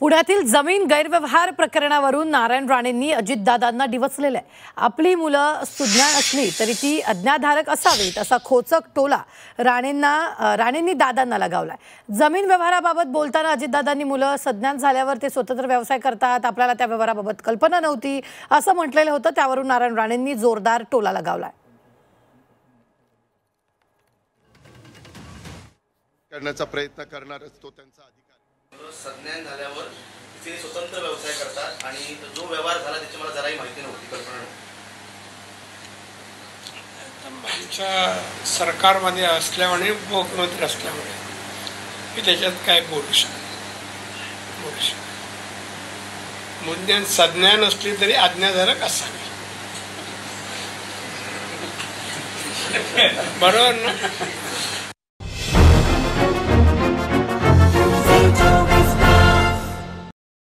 पुण्यातील जमीन गैरव्यवहार प्रकरणावरून नारायण राणेंनी अजितदादांना डिवचलेलं आहे। आपली मुलं सुज्ञान असली तरी ती अज्ञाधारक असावीत असा खोचक टोला राणेंनी दादांना लगावलाय। जमीन व्यवहाराबाबत बोलताना अजितदादांनी मुलं सज्ञान झाल्यावर ते स्वतंत्र व्यवसाय करतात, आपल्याला त्या व्यवहाराबाबत कल्पना नव्हती असं म्हटलेलं होतं। त्यावरून नारायण राणेंनी जोरदार टोला लगावलाय। करण्याचा प्रयत्न करणारच तो त्यांचा अधिकार। सज्ञान झाल्यावर ते स्वतंत्र व्यवसाय करतात आणि जो व्यवहार झाला त्याची मला जराही माहिती नव्हती, कल्पना नव्हती। आमच्या सरकारमध्ये असल्यामुळे उपमुख्यमंत्री असल्यामुळे मी त्याच्यात काय बोलू शकतो। मुद्द्यात सज्ञान असली तरी आज्ञाधारक असावी, बरोबर ना?